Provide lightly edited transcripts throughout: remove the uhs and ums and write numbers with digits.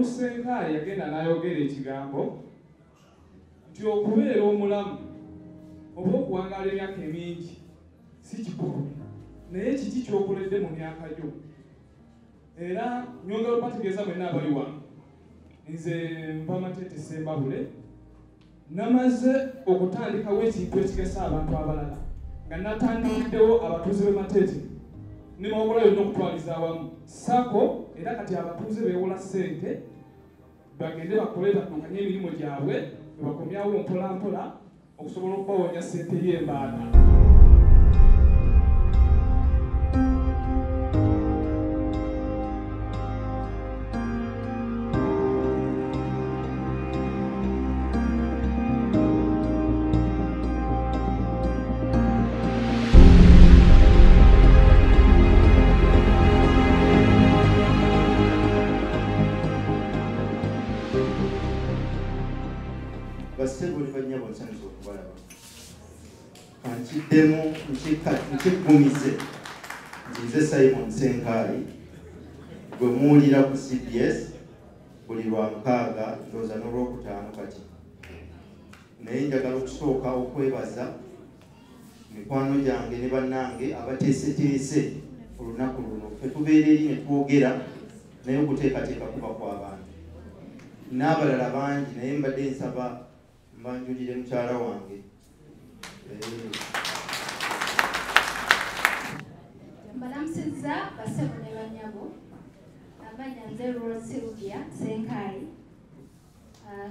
Senkaayi yagenda n'ayogera ekigambo nti okubeera omulamu oba okuwangaala emyaka emingi si kikulu naye kiki kyokoledde mu myaka gyo. Era nyongera okubategeeza mwenna abali wano, nze nva Matete Ssembabule, namaze okutandikawo ekintu ekigasa abantu abalala nga natandikiddewo abatuuze b'e Matete ne Mawogola yonna okutwaliza awamu sako, era kati abatuuze beewola ssente bagende bakole baddukanye emirimu gyabwe ne bakomyawo mpola mpola okusobola okubawonya ssente y'embaata. Nkigumize nzize Simon Senkaayi gwe muwulira ku CBS buli Lwamukaaga ndowooza n'Olwokutaano kati. Naye njagala okusooka okwebaza mikwano gyange ne bannange abateeseteese olunaku luno. Ffe tubeera eri ne twogera naye okuteekateeka kuba kw'abantu n'abalala bangi, naye mbadde nsaba mbanjulire mukyala wange. Mbalamusizza bassebo ne bannyabo, amanya nze Rose Sylvia Senkaayi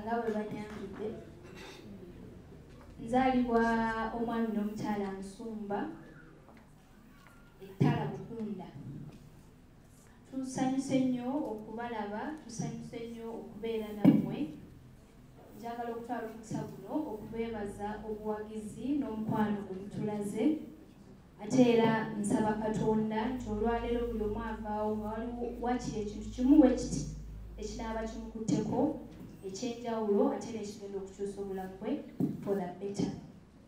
nga bwe banyanjudde. Nzaalibwa omwami n'omukyala Nsumba Ettala Bukunda. Tusanyuse nnyo okubalaba, tusanyuse nnyo okubeera nammwe. Njagala okutwala omukisa guno okubeebaza obuwagizi n'omukwano gwe mutulaze. Ate era nsaba Katonda nti olwaleero buli omu avaawo nga waliwo wakiri ekintu kimu bwe kiti ekinaaba kimukutteko ekyenjawulo ate era ekigenda okukyusa obulamu bwe for the better.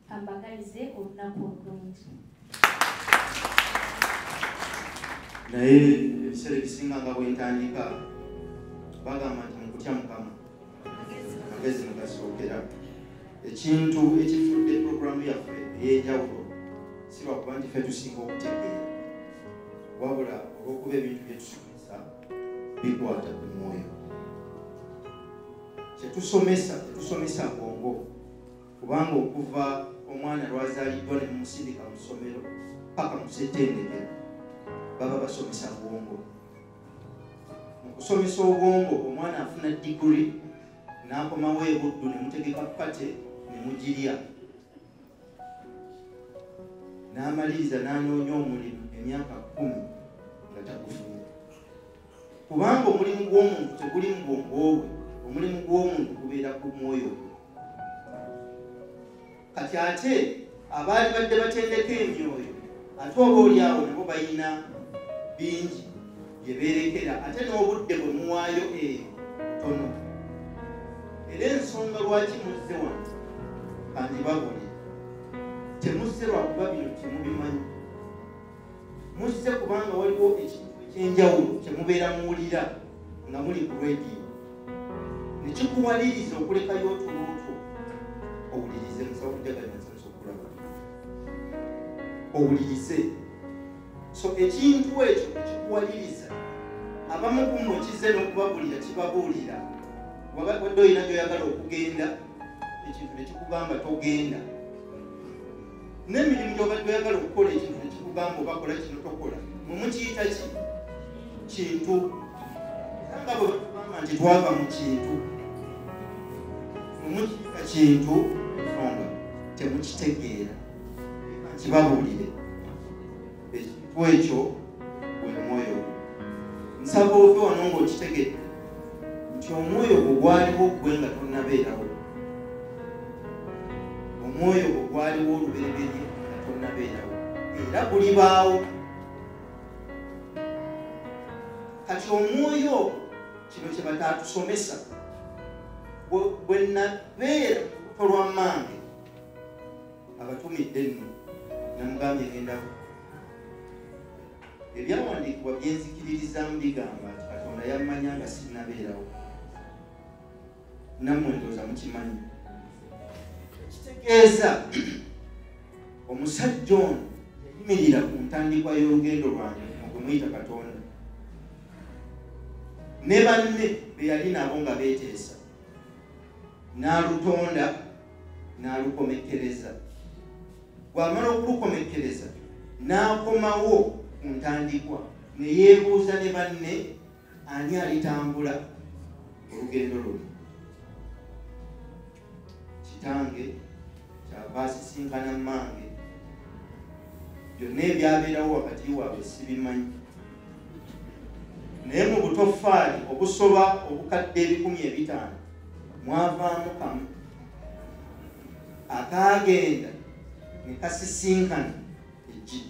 Kambagalize olunaku olulungi. Naye ebiseera ebisinga nga bwentandika bagamba nti mukutya Mukama magezi mugasookera. Ekintu ekifudde puroguramu yaffe ey'enjawulo si lwakuba nti ffe tusinga okutegeera, wabula olw'okuba ebintu bye tusomesa bikwata ku mwoyo. Tetusomesa bwongo, kubanga okuva omwana lwazaaliddwa ne mumusindika mu ssomero paka mu ssettendekero baba basomesa bwongo. Mu kusomesa obwongo omwana afuna diguri n'akomawo e Buddu ne mutegeka pate ne mugirya, n'amaliriza n'anoonya omulimu emyaka 10 nga tagufunye. Kubanga omulimu gw'omuntu teguli mu bwongo bwe, omulimu gw'omuntu gubeera ku mwoyo gwe. Kati ate abaali badde batendeka emyoyo ate oba oliawo nabo balina bingi bye beerekera, ate n'obudde bwe muwaayo eyo butono. Era ensonga lwaki muzze wano kandibabule, temuzze lwakuba bino temubimanyi, muzze kubanga waliwo ekintu ekyenjawulo kyemubeera muwulira nga muli ku rediyo ne kikuwaliriza okulekayo otulootwo owulirize. Musaba okujaganya nsanyusa okulaba owulirize. So ekintu ekyo ekikuwaliriza abamu kumu kizze n'okubabulira kibabuulira. Wadde olina gy'oyagala okugenda ekintu ne kikugamba togenda, n'emirimu gy'obadde oyagala okukola ekintu ne kikugamba obakola kino tokola, mumukiyita ki? Kintu. Era nga bwe batugamba nti twava mu kintu, mumukiyita kintu songa temukitegeera. Kibabuulire ekintu ekyo gwe mwoyo. Nsaba ove wano ng'okitegedde nti omwoyo gwe gwaliwo gwe nga tonnabeerawo, omwoyo gwe gwaliwo olubereberye nga tonnabeerawo, era gulibaawo. Kati omwoyo ogwo kino kye bataatusomesa. Bwe nabeera mu lubuto lwa mmange abatumidde nno namugambye gendako, ebyawandiikibwa byenzikiririzamu bigamba nti Katonda yammanya nga sinnabeerawo. nammwe ndowooza mukimanyi. Kitegeeza omusajja ono yayimirira ku ntandikwa y'olugendo lwange okumuyita Katonda, ne banne be yali nabo nga beeteesa, n'alutonda n'alukomekkereza. Bw'amala okulukomekkereza n'akomawo ku ntandikwa, ne yeebuuza ne banne ani alitambula olugendo luno. Kitange kyava asisinkana mmange, byonna ebyabeerawo wakati waabwe sibimanyi, naye mu butoffaali obusoba obukadde 500 mwavaamu kamu akaagenda ne kasisinkana eggi,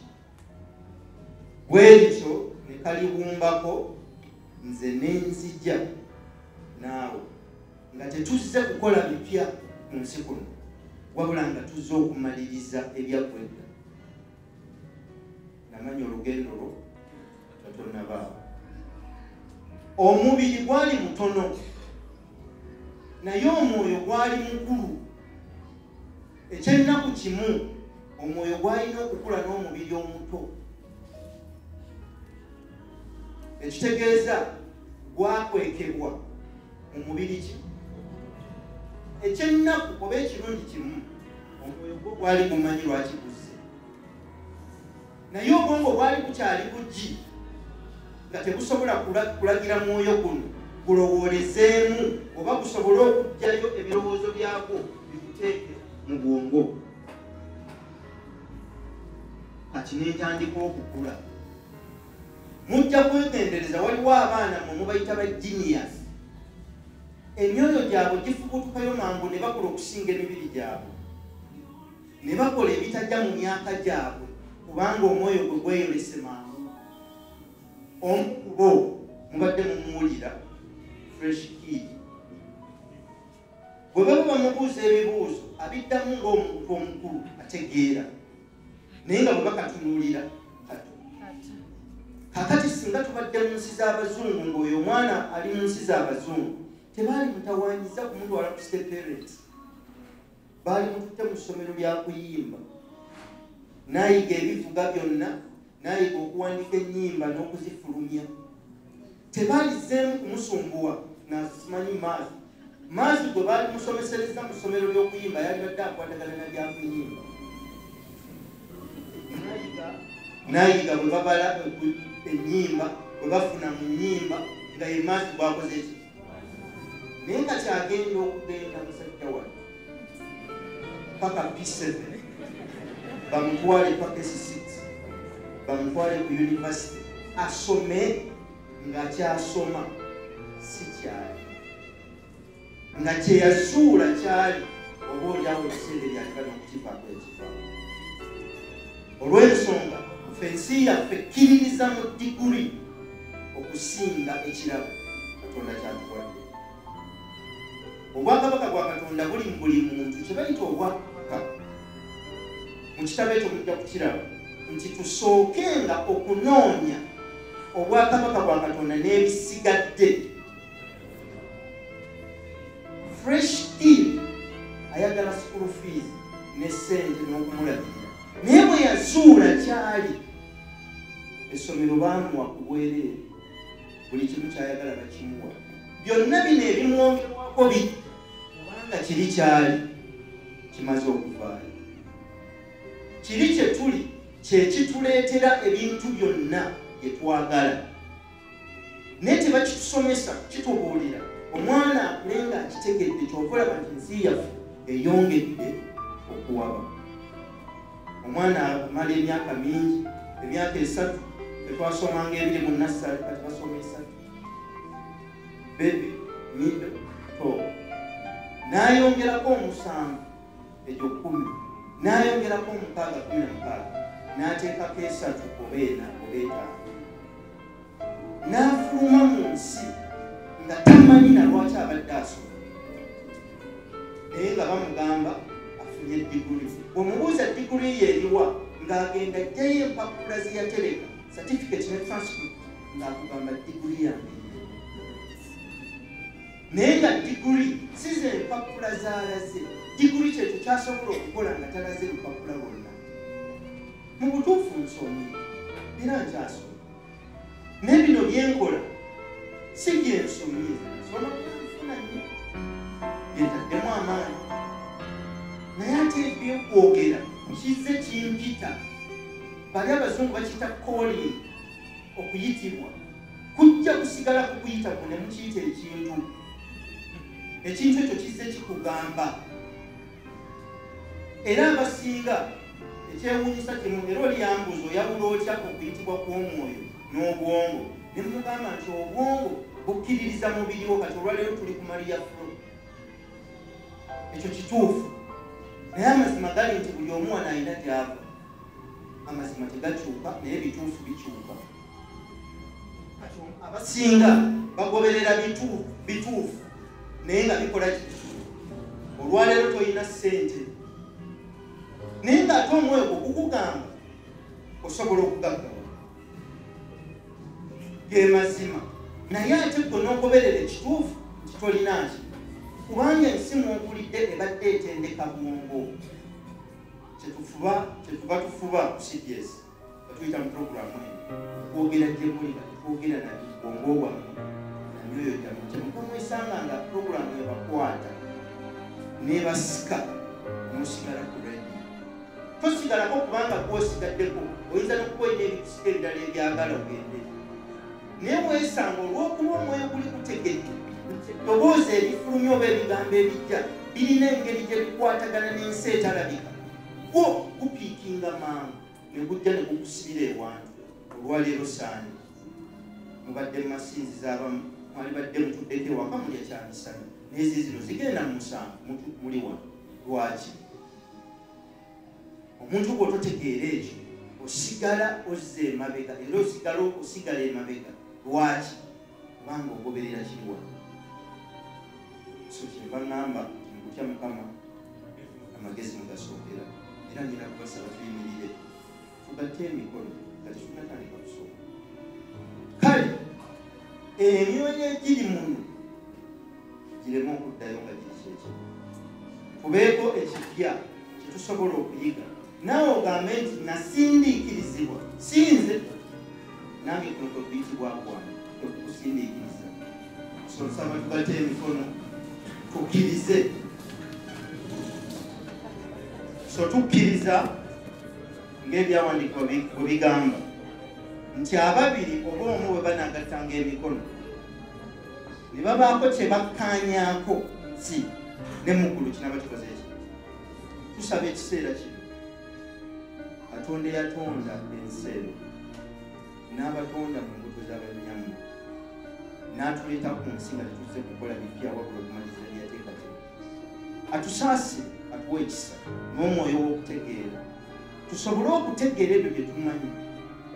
bwe lityo ne kalibumbako nze n'enzija naawe, nga tetuzze kukola bipya ku nsi kuno, wabula nga tuzze okumaliriza ebyaggwedda. Namanya olugendo lwo totonnabaawo. Omubiri gwali mutono naye omwoyo gwali mukulu. Ekyennaku kimu omwoyo gwalina okukula n'omubiri omuto, ekitegeeza gwakwekebwa mu mubiri ki. Ekyennaku oba ekirungi kimu omwoyo gwo gwali gumanyi lwaki guzze, naye obwongo bwali bukyali buggi nga tebusobola kulagira mwoyo guno gulowoolezeemu oba gusobole okuggyayo ebirowoozo byagwo biguteeke mu bwongo. Kati n'entandika okukula. Mujja kwegendereza, waliwo abaana mwe mubayita ba genius, emyoyo gyabwe gifubutukayo mangu ne bakola okusinga emibiri gyabwe, ne bakola ebitajja mu myaka gyabwe kubanga omwoyo gwe gweyolese mangu. Omu ku bo mubadde mumuwulira Fresh Kid. Bwe baba bamubuuza ebibuuzo abiddamu ng'omuntu omukulu ategeera, naye nga bwe bakatunuulira kakati singa tubadde mu nsi z'Abazungu ng'oyo omwana ali mu nsi z'Abazungu tebaali mutawaanyiza kumutwala ku state-parents, baali mututte mu ssomero lya kuyimba, n'ayiga ebivuga byonna, n'ayiga okuwandiika ennyimba n'okuzifulumya. Tebaalizzeemu kumusumbuwa n'asimanyi maazi gwe baali musomesereza mu ssomero ly'okuyimba yali badde akwatagana na byakuyimba. N'ayiga bwe babala ennyimba, bwe bafuna mu nnyimba nga ye maazi bwakoze ki. Naye nga kyagenda okugenda musajja wano paka P7 bamutwale paka S6 bamutwale ku university asome ng'akyasoma si kyali, nga kyeyazuula kyali oba olyawo ekiseera ebyalibana okukifaako ekifaako. Olw'ensonga ffe ensi yaffe kkiririza mu diguli okusinga ekirabo Katonda kyatuwadde. Obwakabaka bwa Katonda buli mu buli muntu, kye bayita obwakabaka. Mu kitabo ekyo mujja kukiraba nti tusookenga okunoonya obwakabaka bwa Katonda n'ebisigadde. Fresh Kid ayagala school fees ne ssente n'okumulabirira, naye bwe yazuula kyali essomero baamuwa ku bwereere, buli kimu kyayagala bakimuwa. Byonna bino ebimwongerwako biri kubanga kiri kyali kimaze okuvaayo. Kiri kye tuli kye kituleetera ebintu byonna bye twagala, naye tebakitusomesa, kitubuulira. Omwana akule nga akitegedde, kyova olaba nti ensi yaffe eyongedde okuwaba. Omwana amala emyaka mingi, emyaka 3 tetwasomanga 2 mu nassale, kati basoma 3. Baby, middle, top. N'ayongerako 7 egyo 10, n'ayongerako 16, n'ateekako 3 oba 4 oba 5. N'afuluma mu nsi nga tamanyi na lwaki abadde asoma, naye nga bamugamba afunye diguli. Bw'omubuuza diguli ye eriwa, ng'agenda ajjayo empapula ze yatereka, certificate ne transcript, ng'akugamba diguli yange. Naye nga diguli si alaze diguli kyekyo kyasobola okukola nga talaze lupapula lwonna mu butuufu nsomye era nkyasomye naye bino byenkola si byensomye soma kunfuna nnyo byetaddemu amaanyi naye ate ebyokwogera kizze kimpita bali abazungu bakiyita calling okuyitibwa kujja kusigala kukuyita ku ne mukiyita ekintu ekyo kizze kikugamba era abasinga ekyewuunyisa kimu era oliyambuza oyawula otya okuyitibwa kw'omwoyo n'obwongo ne mugamba nti obwongo bukkiririza mubiri wo kati olwaleero tuli ku Maria Flow ekyo kituufu naye amazima gali nti buli omu wano alina gy'ava amazima tegakyuka naye bituufu bikyuka abasinga bagoberera bituufu naye nga bikola olwaleero toyina ssente naye ng'ate omwoyo gukugamba osobola okugaggawa ge mazima naye ate gwe n'ogoberera ekituufu kitolinaaki kubanga ensi mw'okulidde ebadde etendeka bwongo kyetuba tufuba ku CBS batuyita mu puroguramu okwogera gye muli twogera na bwongo bwammwe namyoyo gyammwe kyemuka mwesanga nga puroguramu ebakwata n'ebasika n'osigala ku radio tosigalako kubanga gwosigaddeko oyinza n'okukoyina ebikusika ebirala ebyagala ogende naye weesanga olw'okuba omwoyo guli kutegedde eddoboozi ebifulumya oba ebigambo ebijja birina engeri gye bikwatagana n'ensi etalabika gwo gupiikinga mangu ne gujja ne gukusibira ewantu olwaleero saani mubadde mu masinzizo abamu mwali badde mutuddeko ewaka mulya kyamisana n'ezi zino zigenda mu musanvu muli wano lwaki omuntu bw'ototegeera ekyo osigala ozza emabega era osigala emabega lwaki kubanga ogoberera kiri wano so kyeva ŋŋamba nkutya Mukama amagezi mugasookera era ngenda kubasaba tuyimirire tugatte emikono kati tunatandika kusoma kale emyoyo egiri muno gireme okuddayo nga giri kyekyo tubeeko ekipya kyetusobola okuyiga naawe ogambe nti nasindiikirizibwa sinze nange kuno kwekuyitibwaku wano kwekukusindiikiriza so nsaba tugatte emikono tukkirize so tukkiriza ng'ebyawandiikibwa bwe bigamba nti ababiri oba omu bwe banaagattanga emikono ne babaako kye bakkaanyaako si ne muggulu kinaba kikoze eki tusaba ekiseera kino Katonda yatonda ensi eno n'abatonda mu mbuto z'abanyamu n'atuleeta ku nsi nga tetuze kukola bipya wabula okumaliriza byateekateeka atusaase atuwa ekisa n'omwoyo w'okutegeera tusobole okutegeera ebyo bye tumanyi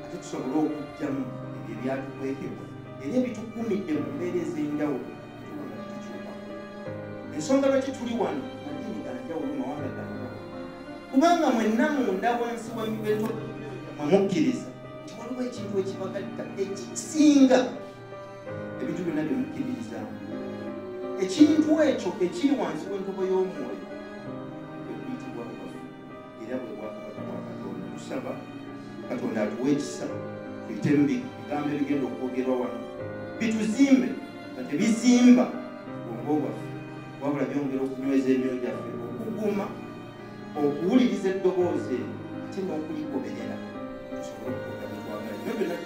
ate tusobole okugyamu ebyo ebyatukwekebwa era ebitukumidde mu mbeera ez'enjawulo tuba nga tetukyukako ensonga lwaki tuli wano madiini ganjawulo mawanga ganjawulo kubanga mwenna munda wansi w'emibeto mwemukkiriza nti waliwo ekintu ekibagatta ekisinga ebintu byonna bye mukkiririzaamu ekintu ekyo ekiri wansi w'entobo y'omwoyo ekuyitibwa bwaffe era bwe bwakabaka bwa Katonda tusaba Katonda atuwa ekisa tuyitemu bigambo ebigenda okwogerwa wano bituzimbe nga tebizimba bwongo bwaffe wabula byongera okunyweza emyoyo gyaffe okuguma okuwuliriza eddoboozi ate n'okuligoberera tusobole okukola byetwagala bino byonna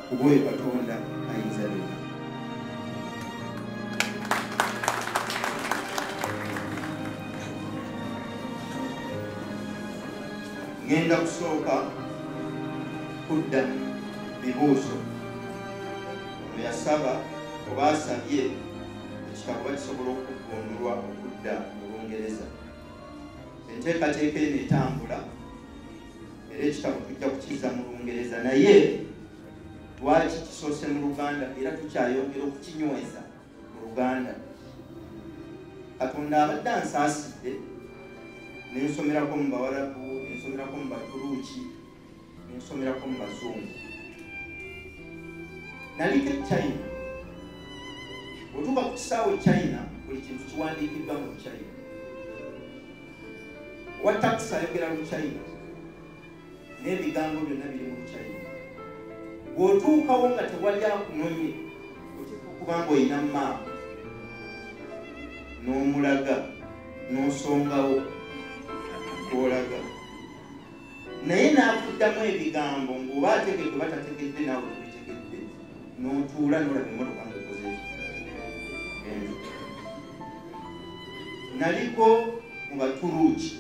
kuba oyo Katonda ayinza byonna ngenda kusooka kudda bibuuzo ono yasaba oba asabye ekitabo bakisobola okugondolwa okudda mu Lungereza enteekateeka eno etambula era ekitabo tujja kukizza mu Lungereza naye lwaki kisoose mu Luganda era tukyayongera okukinyweza mu Luganda Katonda abadde ansaasidde nensomerako mu Bawarabu nensomerako mu Baturuuki nensomerako mu Bazungu naliko China bwetuuka ku kisaawe China buli kintu kiwandiikiddwa mu China. Owa taxi ayogera mu China n'ebigambo byonna biri mu China. Bw'otuukawo nga tewali akunonye kubanga olina maapu n'omulaga n'osongawo kw'olaga naye n'akuddamu ebigambo ng'oba ategedde oba tategedde naawe tubitegedde n'otuula n'olaba emmotoka ng'ekoze ekyo. Naliko mu Baturuuki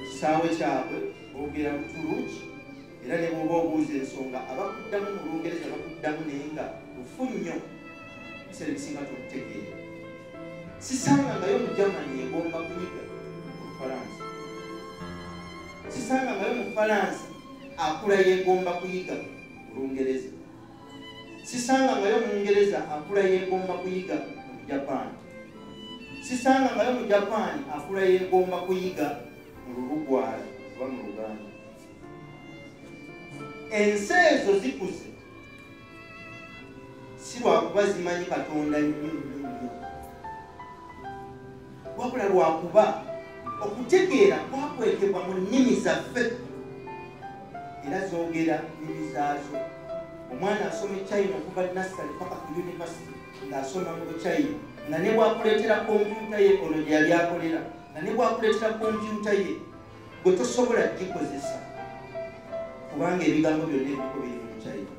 kisaawe kyabwe boogera Buturuuki era ne bw'oba obuuza ensonga abakuddamu mu Lungereza bakuddamu naye nga lufu nnyo ebiseera ebisinga tubutegeera. Sisangangayo mu Germany egomba kuyiga Olufalansa. Sisangangayo mu Falansa akula yeegomba kuyiga Olungereza. Sisangangayo mu Lungereza akula yeegomba kuyiga mu Japan. Sisangangayo mu Japan akula yeegomba kuyiga mu Lulugwala oba mu Luganda. Ensi ezo zikuze si lwakuba zimanyi Katonda nnyo wabula lwakuba okutegeera kwakwekebwa mu nnimi zaffe era zoogera nnimi zaazo. Omwana asoma eChina okuva nasale paka ku university ng'asoma mu China nga ne bwakuleetera kompyuta ye ono gye yali akolera nga ne bwakuleetera kompyuta ye gwe tosobola gikozesa kubanga ebigambo byonna ebiko biri mu China.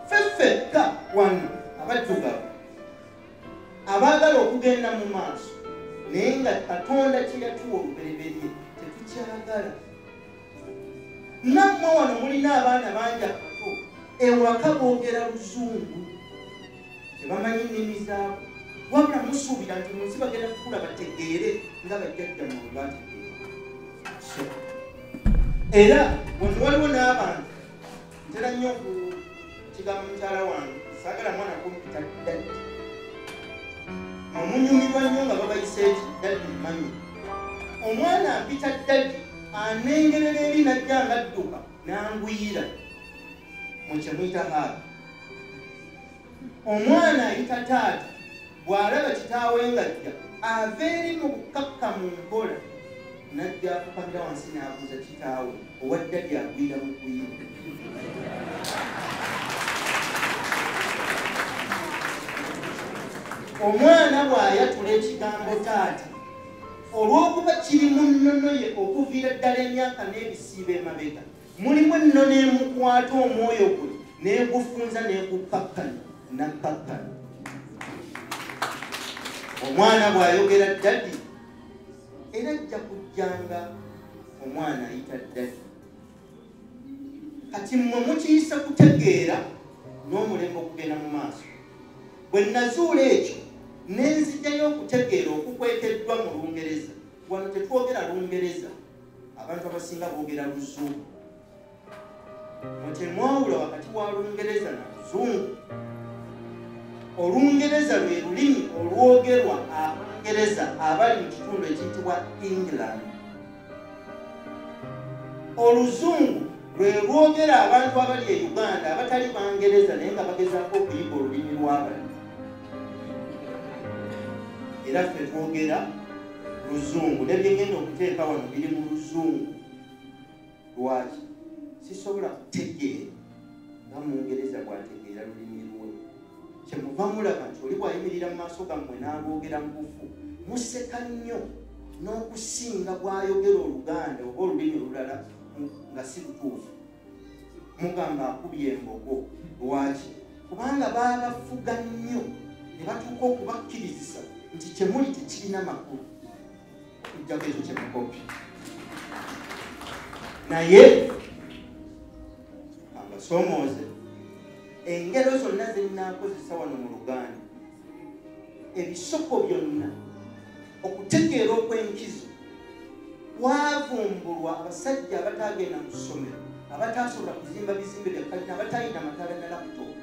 Ffeffekka wano abaddugavu abaagala okugenda mu maaso naye nga Katonda kye yatuwa olubereberye tetukyagala. Nammwe wano mulina abaana bangi abato ewaka boogera Luzungu tebamanyi nnimi zaabo wabula musuubira nti munsi bagenda kukula bategeere nga bajjajja mu bategeere. Era wano waliwo n'abantu ntera nnyo kigambo mukyala wange saagala mwana kumpita ddaddi omunyumirwa nnyo nga babayise eki ddaddi mmanyi. Omwana ampita ddaddi anengerera eri najja nga adduka n'anguyira mu kyemuyita haaga. Omwana ayita taata bw'alaba kitaawe ng'ajja ava eri mu bukakka mu nkola najja akukamira wansi n'abuuza kitaawe owa ddaddi agwira mu kuyira. Omwana bw'ayatula ekigambo taata olw'okuba kiri mu nnono ye okuviira ddala emyaka n'ebisiibo emabega mulimu ennono emukwata omwoyo gwe n'egufunza n'egukkakkanya nakkakkanya. Omwana bw'ayogera ddaddi era ajja kujjanga omwana ayita ddaddi. Kati mmwe mukiyisa kutegeera n'omulembe okugenda mu maaso. Bwe nazuula ekyo nenzijjayo okutegeera okukwekeddwa mu Lungereza. Wano tetwogera Lungereza, abantu abasinga boogera Luzungu. Mwe temwawula wakati wa Lungereza na Luzungu. Olungereza lwe lulimi olwogerwa Abangereza abali mu kitundu ekiyitibwa England. Oluzungu lwe lwogera abantu abali e Uganda abatali Bangereza naye nga bagezaako okuyiga olulimi lw'abali. Era ffe twogera Luzungu nebyengenda okuteeka wano biri mu Luzungu. Lwaki? Sisobola kutegeera nga Mungereza bw'ategeera lulimi lwe. Kyemuva mulaba nti oli bw'ayimirira mu maaso gammwe n'aboogera nkufu museka nnyo n'okusinga bw'ayogera Oluganda oba olulimi olulala nga si lutuufu. Mugamba akubye embogo. Lwaki? Kubanga baabafuga nnyo ne batuuka okubakkirizisa nti kyemuli tekirina makulu okujjako ekyo kyemukopi. Naye abasoomooze engero zonna ze nnaakozesa wano mu Luganda ebisoko byonna okutegeera okw'enkizo wavumbulwa abasajja abataagenda mu ssomero abataasobola kuzimba bizimbe bya kalina abataalina mataala na laputopu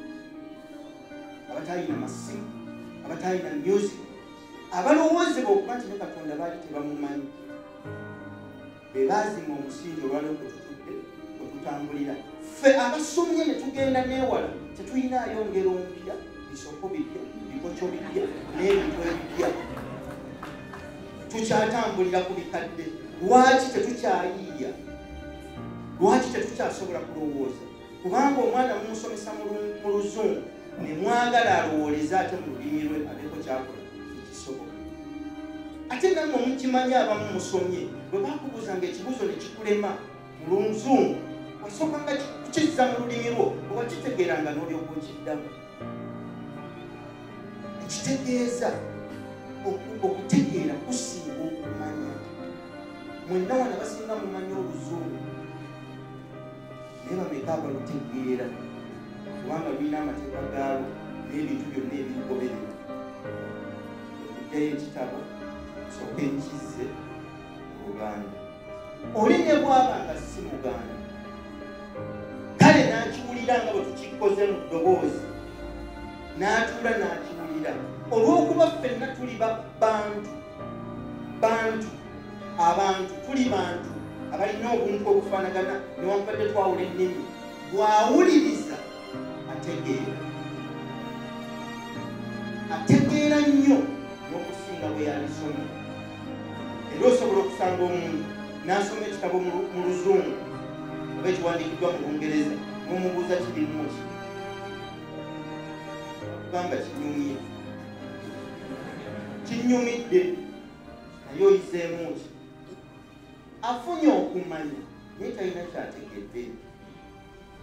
abataalina masimu abataalina music abalowoozebwa okuba nti ne Katonda baali tebamumanyi be baazimba omusingi olwaliwo kwe tutudde kwe tutambulira. Ffe abasomye ne tugenda neewala tetuyinaayo ngero mpya bisoko bipya ebikoco bipya n'ebintu ebipya tukyatambulira ku bikadde. Lwaki tetukyayiiya? Lwaki tetukyasobola kulowooza? Kubanga omwana mumusomesa mu Luzungu ne mwagala alowooleza ate mu lulimi lwe abeko kyakola ekisoboka. Ate nammwe mukimanyi abamu musomye bwe bakubuuzanga ekibuuzo ne kikulema mu Luzungu wasookanga kukizza mu lulimi lwo oba kitegeeranga n'olyoka okiddamu. Ekitegeeza okutegeera kusinga okumanya. Mwenna wano basinga mumanya Oluzungu naye bameka abalutegeera kubanga lulina amateeka gaalwo n'ebintu byonna ebirugoberera. Okuddayo ekitabo sooka ekizze mu Buganda. Oli ne bw'aba nga si Muganda kale n'akiwulira nga bwe tukikoze mu ddoboozi n'atuula n'akiwulira. Olw'okuba ffenna tuli bantu abantu tuli bantu abalina obuntu obufaanagana newankubadde twawula ennimi. Bw'awuliriza ategeera nnyo n'okusinga bwe yalisomye. Era osobola okusanga omuntu n'asoma ekitabo mu Luzungu oba ekiwandiikiddwa mu Lungereza n'omubuuza kirimu ki okugamba kinyumidde naye oyizeemu ki? Afunye okumanya naye talina kyategedde.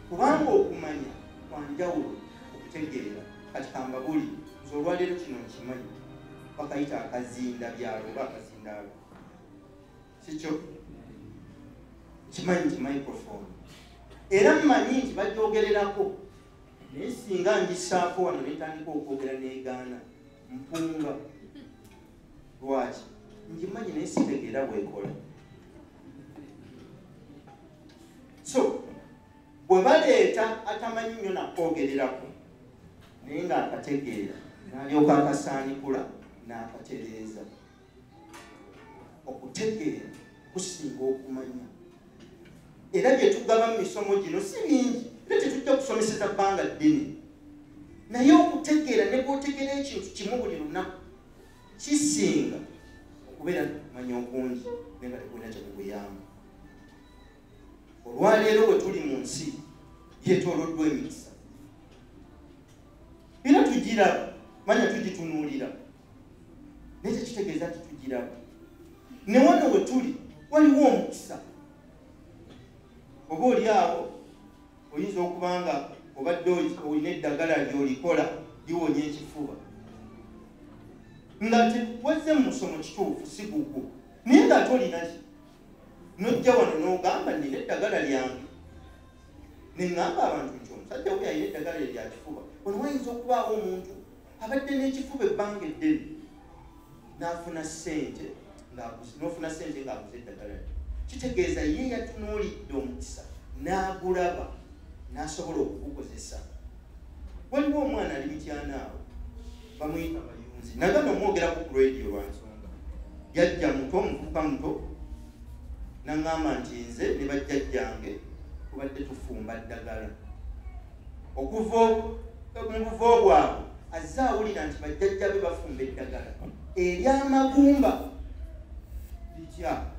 Kubanga okumanya kwanjawulo okutegeera. Kati kambabuli nze olwaleero kino nkimanyi bakayita akazinda byalo oba akazindaalo sikyo kimanyi nti microphone era mmanyi nti bajoogererako naye singa ngisaako wano netandika okwogera n'egaana mpunga. Lwaki? Ngimanyi naye sitegeera bwekola. So bwe baleeta atamanyi nnyo nakwogererako naye ng'akategeera n'alyoka akasaanikula n'akatereeza. Okutegeera kusinga okumanya. Era bye tugaba mu misomo gino si bingi era tetujja kusomeseza bbanga ddene naye okutegeera ne bw'otegeera ekintu kimu buli lunaku kisinga okubeera manya okungi naye nga tekulina kyekukuyamba. Olwaleero bwe tuli mu nsi yeetooloddwa emikisa era tugiraba manya tugitunuulira naye tekitegeeza nti tugiraba. Ne wano we tuli waliwo omukisa. Oba oli awo oyinza okuba nga obadde olina eddagala ly'olikola liwonya ekifuba nga wazze mu musomo kituufu si gugwo naye ng'ate olinaki nojja wano n'ogamba nina eddagala lyange neŋŋamba abantu nti omusajja we yalina eddagala lya kifuba. Ono wayinza okubaawo omuntu abadde n'ekifuba ebbanga eddene n'afuna ssente ng'aguze eddagala lye. Kitegeeza ye yatunuulidde omukisa n'agulaba n'asobola okugukozesa. Waliwo omwana ali mukyanaawo bamuyita Mayunzi nagamba omwogerako ku radio lwa nsonga. Yajja muto omuvubuka muto n'aŋŋamba nti nze ne bajjajjange tubadde tufumba ddagala. Okuva mu buvo bwabwe azze awulira nti bajjajja be bafumba eddagala ery'amagumba litya.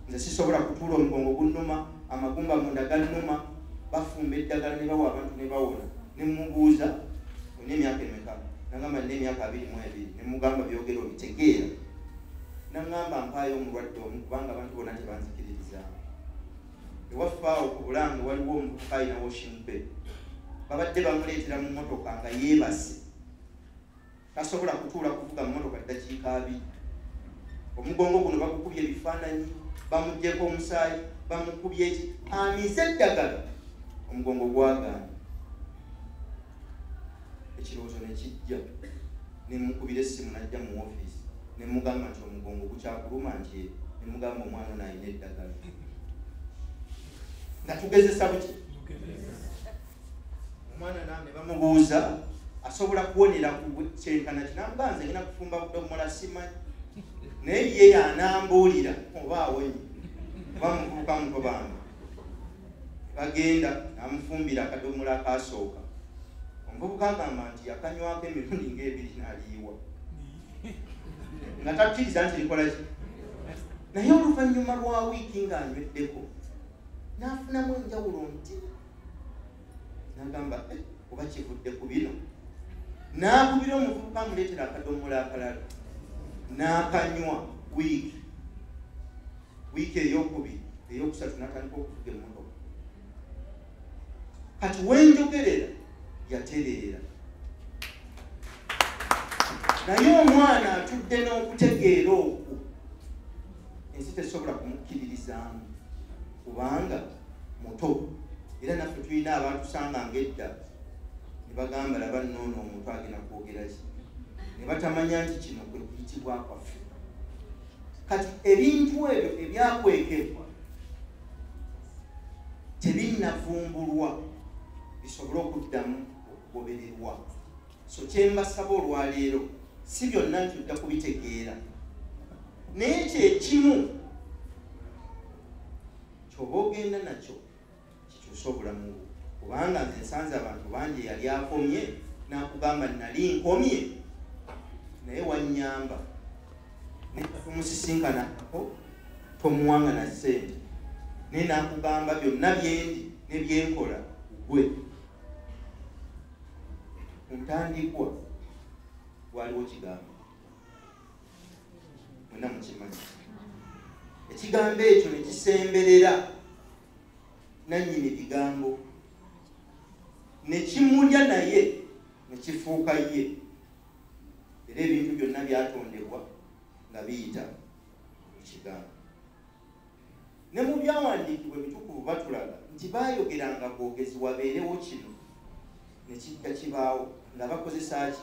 Nze sisobola kutuula omugongo gunnuma amagumba munda gannuma bafumba eddagala ne bawa abantu ne bawona. Ne mmubuuza olina emyaka emeka? N'aŋŋamba nina emyaka 22. Ne mugamba byogera obitegeera. N'aŋŋamba mpaayo omulwadde omu kubanga abantu bonna tebanzikiririzaamu. Ewaffe awo ku Bulange waliwo omuvubuka alina washing bay. Babadde bamuleetera mu mmotoka nga yeebase tasobola kutuula kuvuga mu mmotoka ddakiika 2. Omugongo guno bagukubye ebifaananyi bamuggyeko omusaayi bamukubye eki amize eddagala omugongo gwagaana. Ekirowoozo ne kijja ne mukubira essimu n'ajja mu woofiisi ne mugamba nti omugongo gukyakuluma nti ne mugamba omwana ono alina eddagala. Nga tugezesa buki? Omwana ne bamubuuza asobola kuwonera ku kyenkana kinamugamba nze ngina kufumba budomola simanyi naye ye yanambuulira oba awonye bamuvubuka muto bange bagenda namufumbira akadomola akasooka omuvubuka agamba nti yakanywako emirundi ng'ebiri n'aliyiwa nga takkiriza nti likola ki naye oluvannyuma lwa wiiki ng'anyweddeko n'afunamu enjawulo nti n'agamba oba kivudde ku bino n'akubira omuvubuka amuleetera akadomola akalala n'akanywa wiiki eyokubiri eyokusatu n'atandika okuvuga emmotoka kati wenjogerera yatereera naye omwana atudde n'okutegeera okwo ensi tesobola kumukkiririzaamu kubanga muto era naffe tulina abantusanga ng'edda ne bagamba laba nnoono omuntu agenda kwogera ki ne batamanya nti kino kwe kuyitibwa kwaffe kati ebintu ebyo ebyakwekebwa tebinnavumbulwa bisobole okuddamu okugobererwa so kyembasaba olwaleero si byonna nti odda kubitegeera naye kyekimu kyoba ogenda nakyo kikyusa obulamu bwo kubanga nze nsanze abantu bangi yali akomye n'akugamba nali nkomye naye wannyamba netumusisinkanaako tomuwanga na ssente naye n'akugamba byonna byendi nebyenkola gwe muntandikwa waliwo kigambo mwena mukimanyi ekigambo ekyo ne kisemberera nannyini bigambo ne kimulya naye ne kifuuka ye era ebintu byonna byatondebwa nga biyita mu kigambo ne mu byawandiikibwa ebitukuvu batulaga nti baayogeranga bwogezi wabeerewo kino ne kijja kibaawo nga bakozesa ki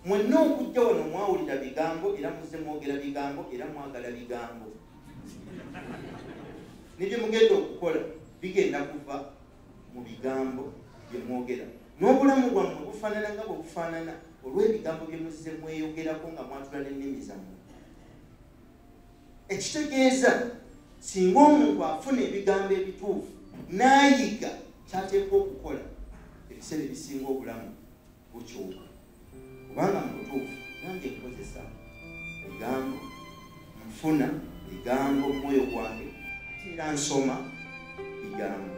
mwenna okujja wano mwawulira bigambo era muzze mwogera bigambo era mwagala bigambo nibye mugenda okukola bigenda kuva mu bigambo bye mwogera n'obulamu bwammwe bufaanana nga bwe bufaanana olw'ebigambo bye muzze mweyogerako nga mwatula n'ennimi zammwe ekitegeeza singa omuntu afuna ebigambo ebituufu n'ayiga kyateekwa okukola ebiseera ebisinga obulamu bukyuka kubanga mu butuufu nange nkozesa bigambo nfuna bigambo mu mwoyo gwange era nsoma bigambo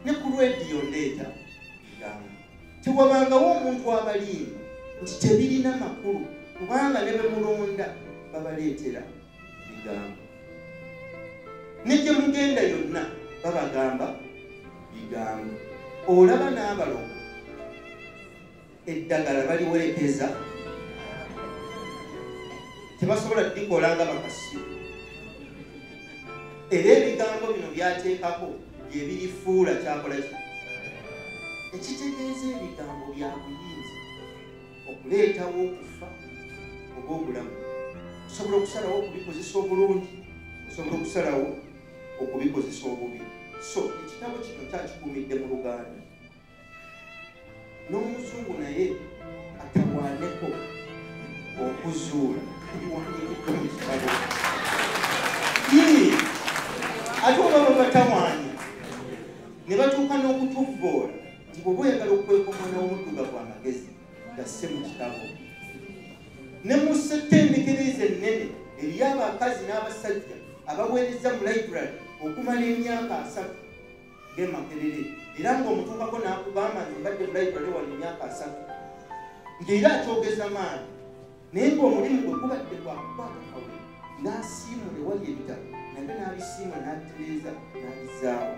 ne ku lwediyo ndeeta bigambo tewabangawo omuntu abalimba nti tebirina makulu kubanga ne bemulonda babaleetera bigambo nejje mugenda yonna babagamba bigambo olaba n'abalogo eddagala baliwerekeza tebasobola dikola nga bakasiyo era ebigambo bino byateekako bye birifuula kyakola ki ekitegeeza ebigambo bya buyinza okuleetawo okufa oba obulamu osobola okusalawo okubikozesa obulungi osobola okusalawo okubikozesa obubi so ekitabo kino kyakikuumidde mu Luganda n'omuzungu naye atawaaneko okuzuula ebiwandiikiddwa mu kitabo ate oba babatawaanya ne batuuka n'okutuvvoola nti bw'oba oyagala okweka omwana w'omuddugavu amagezi gasse mu kitabo ne mu ssetendekero ennene eriyo abakazi n'abasajja abaweereza mu library okumala emyaka 3 ng'emakerere era ng'omutuukako n'akugamba nti mbadde mu library wano emyaka 3 ng'era akyogeza maanyi naye ng'omulimu gwe gubadde gwakukwata kawe n'asiimula ewali ebitabo naye n'abisiima n'abitereeza n'abizaawo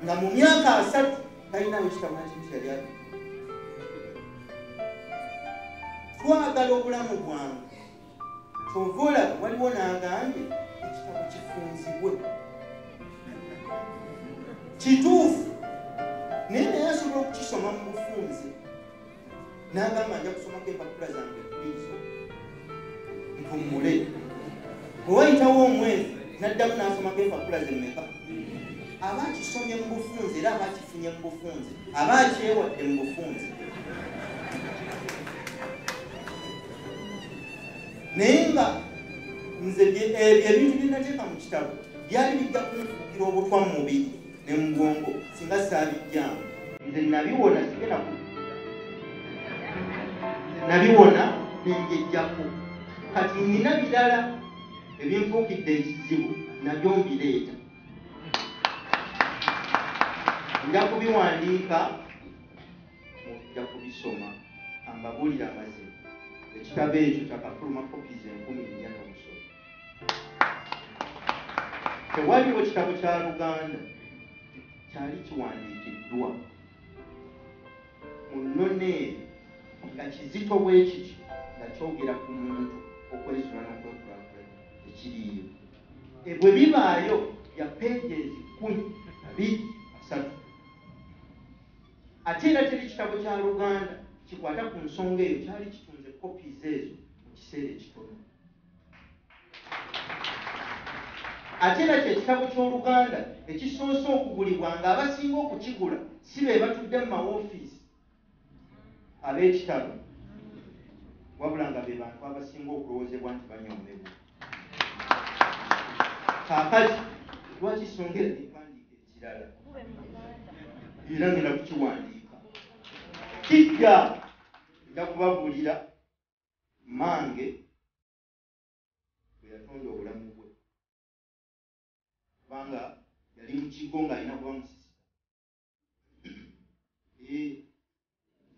nga mu myaka 3 talinawo ekitabo nakimu kyali abi twagala obulamu bwange kyova olaba waliwo n'agambye ekitabo kifunzibwe kituufu naye naye asobola okukisoma mu bufunze n'agamba nja kusomako empapula zange ebbirizo mpumule bwewayitawo omwezi n'addamu n'asomako empapula zemmeka aba akisomye mu bufunze era aba akifunye mu bufunze aba akyewadde mu bufunze naye nga nze ebintu byenateeka mu kitabo byali bijja kunfuukira obutwa mu mubiri ne mu bwongo singa saabijjamu nze nabiwona sigenda nabiwona nenjejjako kati nina birala ebinfuukidde ekizibu nabyo mbireeta nja kubiwandiika mujja kubisoma ambabuulira amazima ekitabo ekyo kyakafuluma kopies 1400 tewaliwo kitabo kya Luganda kyali kiwandiikiddwa mu nnone nga kizito bwekiti nga kyogera ku muntu okwesula n'okwekulaakulanya ekiriiyo bwe bibaayo bya pages 12-3 ate era teri kitabo kya Luganda kikwata ku nsonga eyo kyali kitunze copies ezo mu kiseera ekitono ate era kyekitabo ky'Oluganda ekisoose okugulibwa ng'abasinga okukigula si be batudde mu mawoofiisi ab'ekitabo wabula nga be bantu abasinga okulowoozebwa nti banyoomebwa kaakati lwaki songera nempandiika ekirala era ngenda kukiwandiika kijja nja kubabuulira mange bwe yatonda obulamu bwe kubanga yali mu kigo ng'alina kuba musisita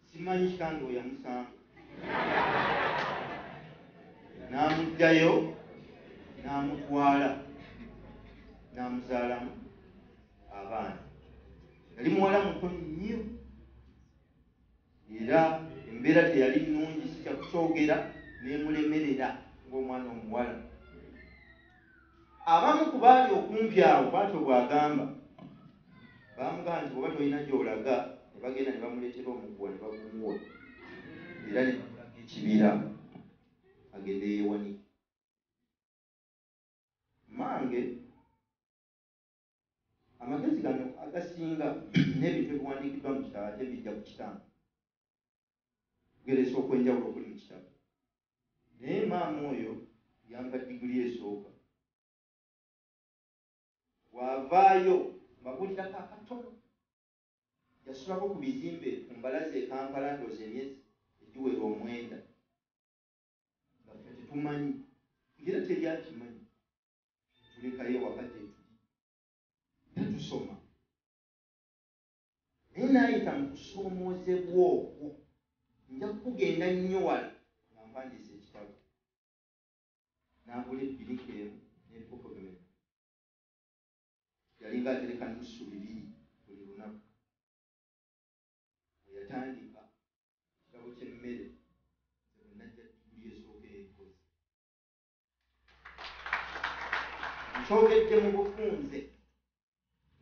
simanyi kitange we yamusanga n'amugjayo n'amutwala n'amuzaalamu abaana yali muwala muto nnyo era embeera teyali nnungi sikyakukyogera n'emulemerera ng'omwana omuwala abamu ku baali okumpi awo bwatyo bw'agamba bamugamba nti bw'oba tolina gy'olaga ne bagenda ne bamuleetera omuguwa ne bagumuwa era ne bamulaga ekibira agende yeewanike mange amagezi gano agasinga n'ebintu ebiwandiikiddwa mu kitabo ate bijja ku kitabo kugeresa okwenjawulo okuli mu kitabo naye maama oyo yampa diguli esooka bw'avaayo mbabulirako akatono yasulako ku bizimbe ku mbalaza e Kampala ndoozi emyezi egiwera 9 nga ffe tetumanyi era teri akimanyi tulekayo wakati tetusoma naye naayita mu kusoomoozebwa okwo nja kugenda nnyo wala nga mpandiisa ekitabo n'agula ebbinika emu n'ebikopo 9 yalinga atereka nusu 2 buli lunaku we yatandika ekitabo ky'emmere bwenajja diguli esooka ey'enkozi nkyogedde mu bufunze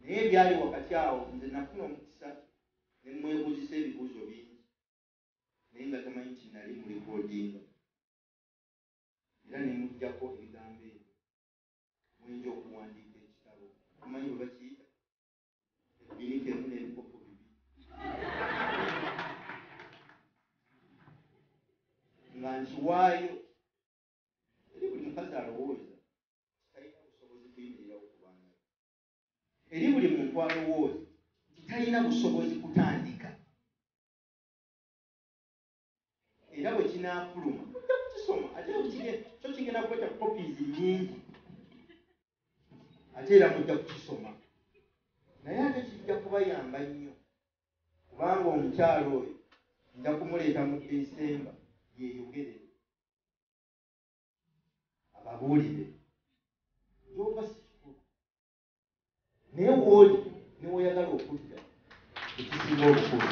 naye byali wakati awo nze nafuna omukisa ne mwebuuzisa ebibuuzo bingi naye nga tamanyi nti nali mu likodinga era ne muggyako ebigambo ebyo muyinza okuwandiika ekitabo omanyi bwe bakiyita ebbinika emu n'ebikopo 2 nga nkiwaayo eri buli mukazi alowooza talina busobozi kuyimirirawo ku baana eri buli muntu alowooza titalina busobozi kutandika era bwe kinaafuluma ojja kukisoma ate kyo kigenda kweta copies nnyingi ate era mujja kukisoma naye ate kijja kubayamba nnyo kubanga omukyalo oyo nja kumuleeta mu Desemba yeeyogere ababuulire gy'ova si kikulu naye wooli newoyagala okudda ekisinga obukulu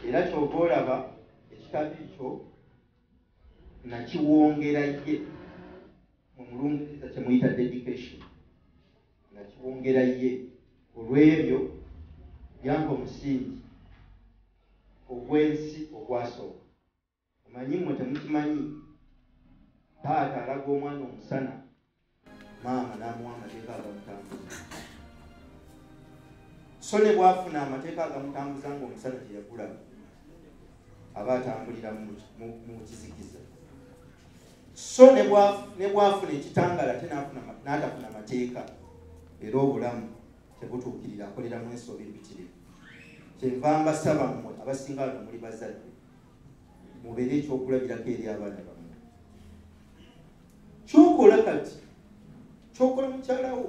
era kyova olaba ekitabo ekyo nakiwongera ye mu Mulungereza kyemuyita dedication nakiwongera ye olw'ebyo byampa omusingi ogw'ensi ogwasooka omanyi mmwe temukimanyi taata alaga omwana omusana maama n'amuwa amateeka agamutambuza so ne bwafuna amateeka agamutambuza ng'omusana teyagulaba aba atambulira mu kizikiza so ne bwafuna ekitangala ate n'atafuna mateeka era obulamu tebutuukirira akolera mu ensobi mpitirivu kyenva mbasaba mmwe abasinga wano muli bazadde mubeere ekyokulabirako eri abaana bammwe. Kyokola kati kyokola mukyalawo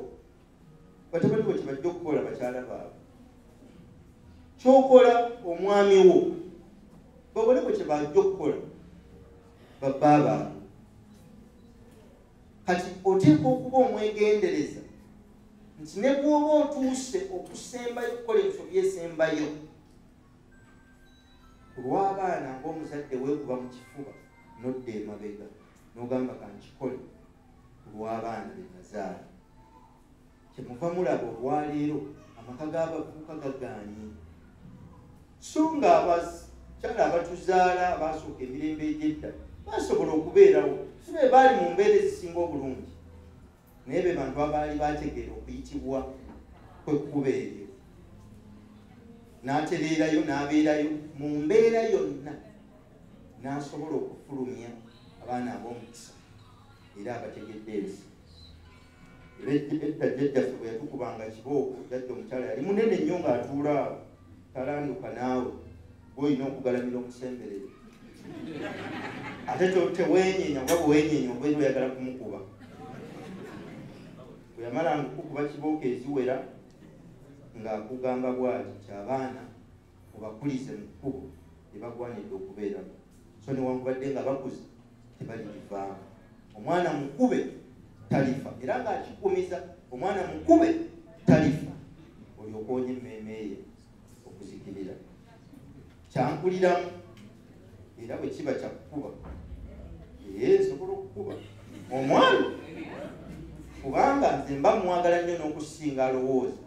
batabani bo kibajja okukola bakyala baabwe, kyokola omwami wo babone bwe kyebajja okukola babba baabwe. Kati oteekwa okuba omwegendereza nti ne bw'oba otuuse okusembayo okukola ebifo byesembayo olw'abaana ng'omuzadde weekuba mu kifuba nodda emabega n'ogamba kankikole olw'abaana be nazaala. Kyemuva mulaba olwaleero amaka g'abavubuka gagaanye, so nga abakyala abatuzaala abaasooka emirembe egy'edda basobola okubeerawo, si be baali mu mbeera ezisinga obulungi, naye be bantu abaali bategeera okuyitibwa kwekkuba eryo, n'atereerayo n'abeerayo mu mbeera yonna, n'asobola okufulumya abaana ab'omukisa era abategedde ensi. Edda jjajjaffe bwe yatukubanga kibooko, jjajja omukyala yali munene nnyo ng'atuula awo, talanduka naawe gw'olina okugalamira omusemberero ate tewenyenya nga bwe wenyenya obeera oyagala kumukuba. Bwe yamalanga okukuba kibooko eziwera ng'akugamba bw'ati nti abaana obakulize mu kkubo lye bagwanidde okubeeramu, so newankubadde nga bakuze tebalirivaamu. Omwana mukube talifa, era ng'akikumiza omwana mukube talifa, olyoka onye emmeeme ye okuzikirira. Kyankuliramu era bwe kiba kyakukuba nsobola okukuba omwana, kubanga nze mba mwagala nnyo n'okusinga alowooza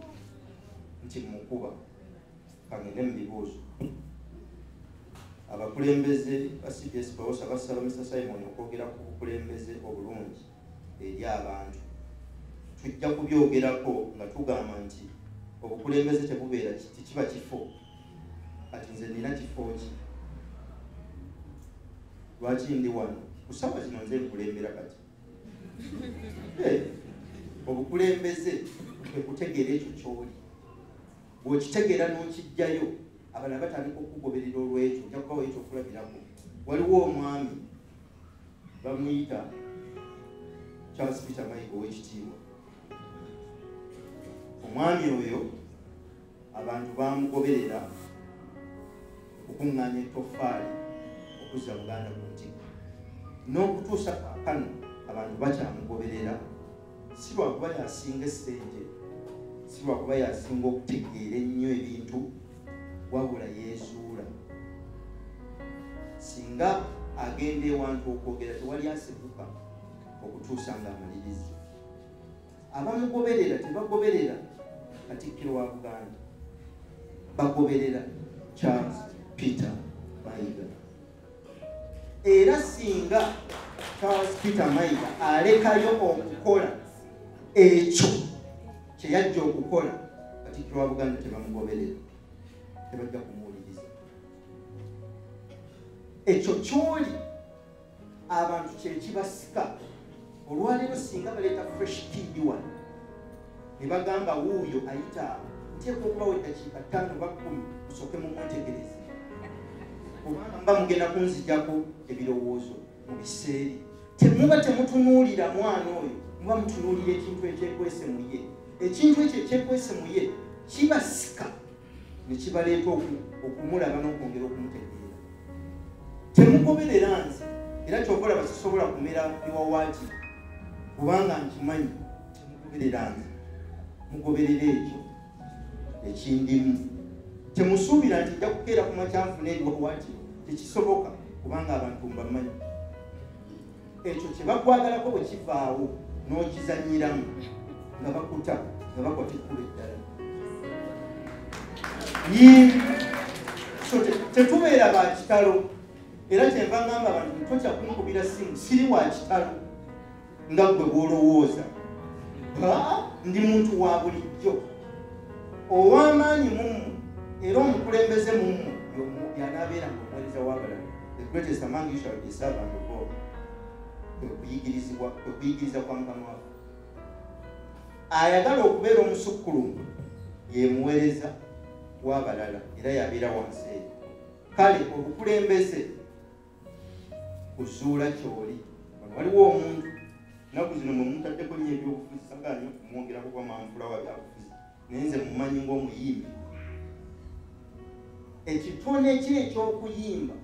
nti mukuba. Kangende mu bibuuzo. Abakulembeze ba CBS Bawosa basaba Mr. Simon okwogera ku bukulembeze obulungi eri abantu. Tujja kubyogerako nga tugamba nti obukulembeze tebubeera kiba kifo. Kati nze nina kifo ki? Lwaki ndi wano? Kusaba zino nze nkulembera kati. Obukulembeze kwe kutegeera ekyo ky'oli. Bw'okitegeera n'okijjayo abalala batandika okugoberera olw'ekyo, ojja kubawo ekyokulabirako. Waliwo omwami bamuyita Charles Peter Mayiga ow'ekitiibwa. Omwami oyo abantu bamugoberera okukuŋŋaanya ettoffaali okuzza Buganda ku ntikko, n'okutuusa kaakano abantu bakyamugoberera, si lwakuba yasinga essente, si lwakuba yasinga okutegeera ennyo ebintu, wabula yeezuula. Singa agenda ewantu okwogera tewali asekuka okutuusa ng'amaliriza. Abamugoberera tebagoberera Katikkiro wa Buganda, bagoberera Charles Peter Mayiga. Era singa Charles Peter Mayiga alekayo okukola ekyo kye yajja okukola, Katikkiro wa Buganda tebamugoberera, tebajja kumuwuliriza. Ekyo kyoli abantu kyekibasika. Olwaleero singa baleeta fresh kid wano ne bagamba wuuyo ayita nteekwa okubawo eddakiika 5 ba 10 kusooke mumwetegereze, kubanga mba mugenda kunzijjako ebirowoozo mu biseeri. Temuba temutunuulira mwana oyo, muba mutunuulira ekintu ekyekwese mu ye. Ekintu ekyo ekyekwese mu ye kibasika ne kibaleeta okumulaba n'okwongera okumutegeera. Temugoberera nze, era kyokola basisobola kumera biwawaati kubanga nkimanyi. Temugoberera nze, mugoberera ekyo ekindimu. Temusuubira nti nja kukeera ku makyanfuna ebiwawaati, tekisoboka kubanga abantu mbamanyi. Ekyo kye bakwagalako bwe kivaawo n'okizanyiramu nga bakuta nga bakwata ekkulu eddala. So tetubeera ba kitalo, era kyenva ngamba abantu tojja kunkubira simu siri wa kitalo nga gwe bw'olowooza. Ndi muntu wa bulijjo, ow'amaanyi mummu era omukulembeze mummu y'anaabeera ng'omuweereza w'abalala. The greatest among you shall be a servant of all. Kwekuyigiriza kwa Mukama waffe. Ayagala okubeera omusukkulumu ye muweereza, w'abalala era yabeera wansi eyo. Kale obukulembeze kuzuula kyoli. Waliwo omuntu naku zino mwe mutaddeko nnyo ebyobufuzi sagaanyi okumwongerako kwa manfula wa byabufuzi naye nze mumanyi ng'omuyimbi. Ekitone kye eky'okuyimba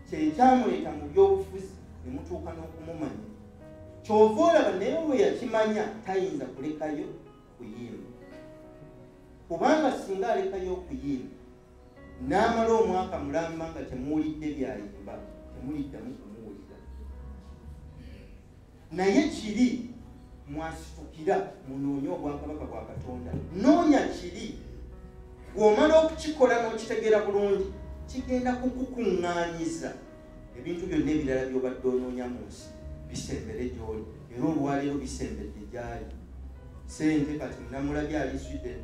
kye kyamuleeta mu byobufuzi ne mutuuka n'okumumanya. Kyova olaba naye olwo yakimanya tayinza kulekayo kuyimba. Kubanga singa alekayo okuyimba n'amala omwaka mulamba nga temuwulidde byayimba temuliddamu kumuwulira. Naye kiri mwasitukira munoonye obwakabaka bwa Katonda. Noonya kiri bw'omala okukikola n'okitegeera bulungi kigenda kukukuŋŋaanyiza ebintu byonna ebirala by'obadde onoonya mu nsi bisembere gy'oli era olwaleero bisembedde gy'ali. Sente kati namulabye ali Sweden,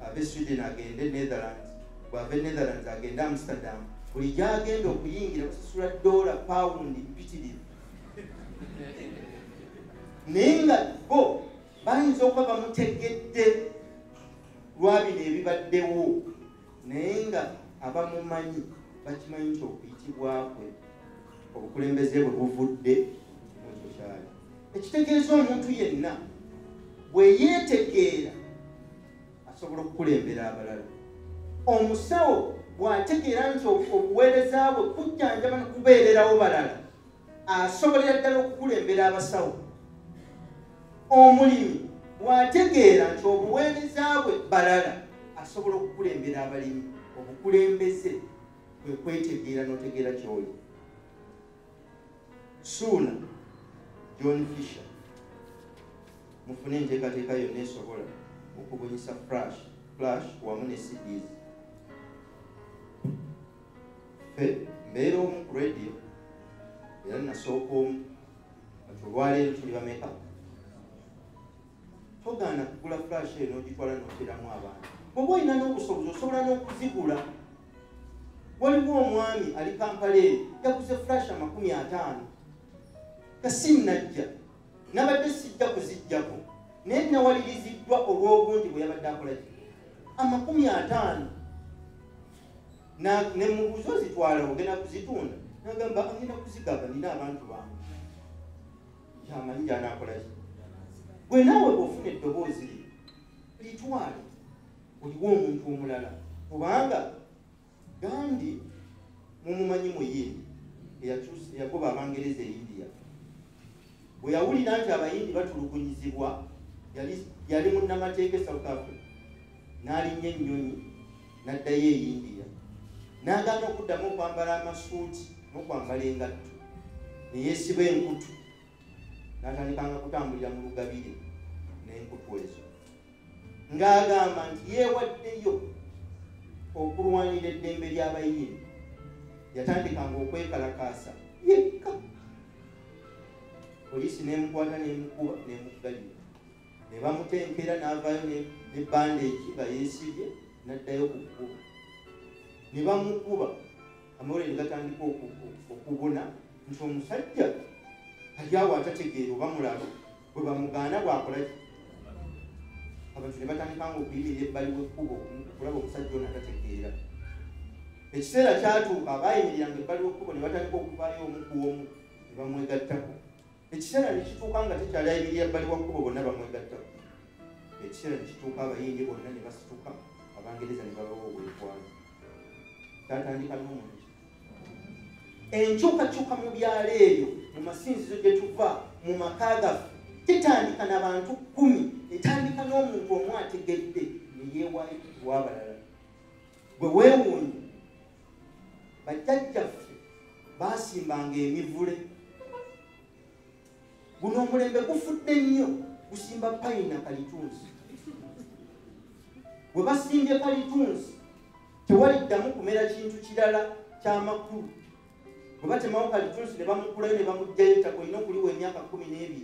abe Sweden agende Netherlands, bw'ava Netherlands agende Amsterdam, buli gy'agenda okuyingira basasula $, pound mpitirivu. Naye nga bo bayinza okuba bamutegedde lwa bino ebibaddewo naye nga abamumanyi bakimanyi nti okuyitibwa kwe obukulembeze bwe buvudde mu kyali. Ekitegeeza omuntu yenna bwe yeetegeera asobola okukulembera abalala. Omusawo bw'ategeera nti obuweereza bwe kujjanjaba n'okubeererawo balala asobolera ddala okukulembera abasawo. Omulimi bw'ategeera nti obuweereza bwe balala asobola okukulembera abalimi. Obukulembeze kwe kwetegeera n'otegeera ky'oli. Suuna John Fisher mufune enteekateeka yonna esobola okubunyisa flash wamu ne CDs. Mbeera omu ku radio era nasooka omu kati olwaleero tuli bameka. Togaana kugula flash eno ogitwala n'oteramu abantu. Bw'oba olina n'obusobozi osobola n'okuzigula. Waliwo omwami ali Kampala eyo yaguze flash 50 kasimu najja nabadde sijja kuzijjako naye nawaliriziddwa olw'obundi bwe yabadde akola 50 ne mubuuza ozitwala ogenda kuzitunda nagamba agenda kuzigaba nina abantu bange yamanyi gy'anaakola ki. Gwe naawe bw'ofuna eddoboozi litwale oliwo omuntu omulala kubanga Gandhi mumumanyi muyindi eyagoba Abangereza e India. Bwe yawulira nti Abayindi batulugunyizibwa yali munnamateeka e South Africa n'alinnya ennyonyi n'addayo e India n'agaana okuddamu okwambala amasuuti n'okwambala engatto ne yeesiba enkutu n'atandikanga kutambulira mu lugabire n'enkutu ezo ng'agamba nti yeewaddeyo okulwanira eddembe ly'Abayindi. Yatandikanga okwekalakaasa yekka. Poliisi n'emukwata n'emukuba n'emuggalira ne bamutenkera n'avaayo ne bandeegi nga yeesibye n'addayo ku kkuba ne bamukuba amawulire ne gatandika okubuna nti omusajja ali awo atategeera oba mulaba bwe bamugaana bwakola ki. Abantu ne batandikanga okuyimirira ebbali w'ekkubo okulaba omusajja ono atategeera. Ekiseera kyatuuka abaayimiriranga ebbali w'ekkubo ne batandika okuvaayo omu ku omu ne bamwegattako. Ekiseera ne kituuka nga tekyali ayimirira ebbali w'ekkubo bonna bamwegattako. Ekiseera ne kituuka Abayindi bonna ne basituka Abangereza ne babawa obwetwalo. Tatandika n'omuntu. Enkyukakyuka mu byalo ebyo mu masinzizo gye tuva mu maka gaffe kitandika n'abantu 10 etandika n'omuntu omu ategedde ne yeewaayo w'abalala. Bwe weewuunye bajjajjaffe baasimbanga emivule. Guno omulembe gufudde nnyo gusimba payina kalitunsi. Bwe basimbye kalitunsi tewaliddamu kumera kintu kirala ky'amakulu. Bwe batemawo kalitunsi ne bamukulayo ne bamuggyayo ttaka olina okuliwa emyaka 12.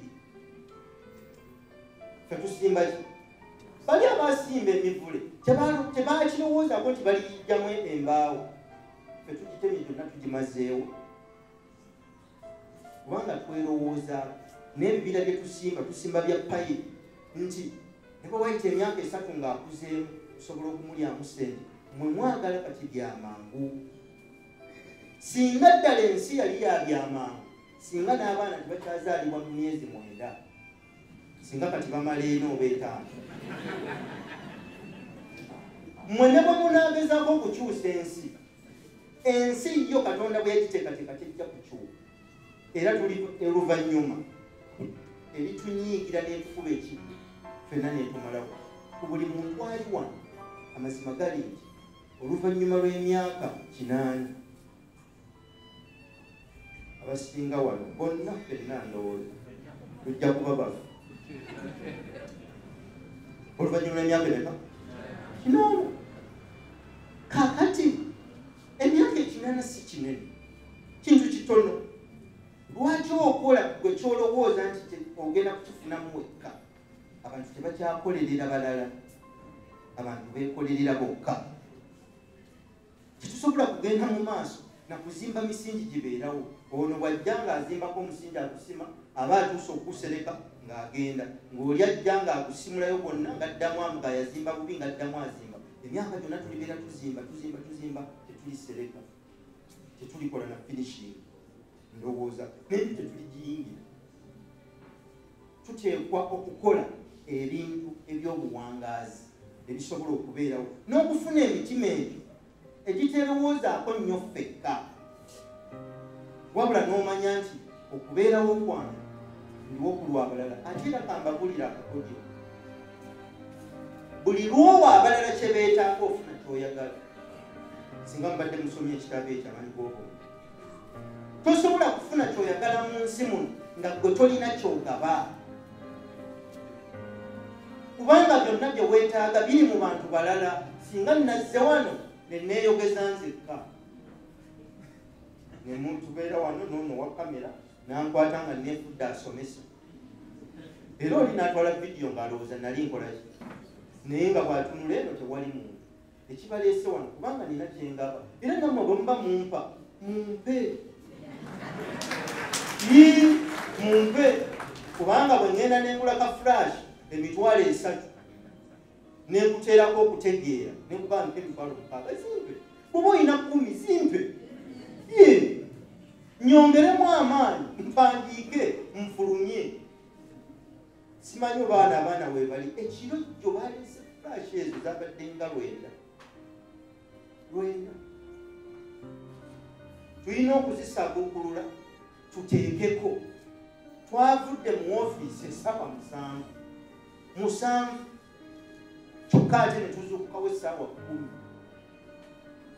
Ffe tusimba ki? Bali abasimba emivule tebakirowoozaako nti baliyijjamu embaawo. Ffe tugitemye gyonna tugimazeewo kubanga twerowooza n'ebibira bye tusimba bya payini nti ne bwe wayita emyaka 3 ng'akuzeemu tusobola okumulyamu ssente mwe mwagala kati byamangu. Singa ddala ensi yali ya byamangu, singa n'abaana tebakyazaalibwa mu myezi 9, singa kati bamala eno oba 5. Mmwe ne bwe munaagezaako okukyusa ensi yo Katonda bwe yagiteekateeka tejja kukyuka. Era tuli oluvannyuma eritunyiigira n'etufuba ekibi ffenna neetumalawo. Ku buli muntu ali wano amazima gali nti oluvannyuma lw'emyaka 8 abasinga wano bonna ffenna ndowooza tujja kuba bafu. Oluvannyuma lw'emyaka emeka 8. Kaakati emyaka 8 si kinene, kintu kitono. Lwaki okola gwe kyolowooza nti ogenda kukifunamu wekka? Abantu tebakyakolerera balala, abantu beekolerera bokka. Tetusobola kugenda mu maaso na kuzimba misingi gibeerawo. Ono bw'ajja ng'azimbako omusingi agusima aba atuuse okusereka ng'agenda, ng'oli ajja ng'agusimulayo gwonna ng'addamu amuga yazimba bubi ng'addamu azimba. Emyaka gyonna tulibeera tuzimba tetulisereka, tetulikola na finishing. Ndowooza nebyo tetuliyingira. Tuteekwa okukola ebintu eby'obuwangaazi ebisobola okubeerawo n'okufuna emitima egyo egiterowoozaako nnyo ffekka, wabula n'omanya nti okubeerawo kwange ndiwo ku lw'abalala. Ate era kambagulira akakodyo, buli lw'owa abalala kye beetaaga ofuna ky'oyagala. Singa mubadde musomye ekitabo ekyamanyi g'obwongo, tosobola kufuna ky'oyagala mu nsi muno nga gwe tolina ky'ogaba, kubanga byonna bye weetaaga biri mu bantu balala. Singa nazze wano ne neeyogeza nzekka, ne muntu beera wano n'ono wa kamera n'ankwata nga neefudde asomesa, era oli n'atwala vidiyo ng'alowooza nali nkolaki, naye nga bw'atunula eno tewali muntu. Ekibaleese wano kubanga nina kyengaba, era nammwe bwe muba mumpa mumpe, mumpe, kubanga bwe ngenda nengula ka flash emitwalo 3 nekuteerako okutegeera nekugamba mpe emitwalo 6 zimpe, kuba olina 10 zimpe, nyongeremu amaanyi mpandiike nfulumye. Simanyi abaana weebali ekiro jjo baleese flash ezo zabadde nga 9. Tulina okuzisagukulula tuteekeko. Twavudde mu ofiisi essaawa 7 kyokka ate ne tuzuukukawo essaawa 10.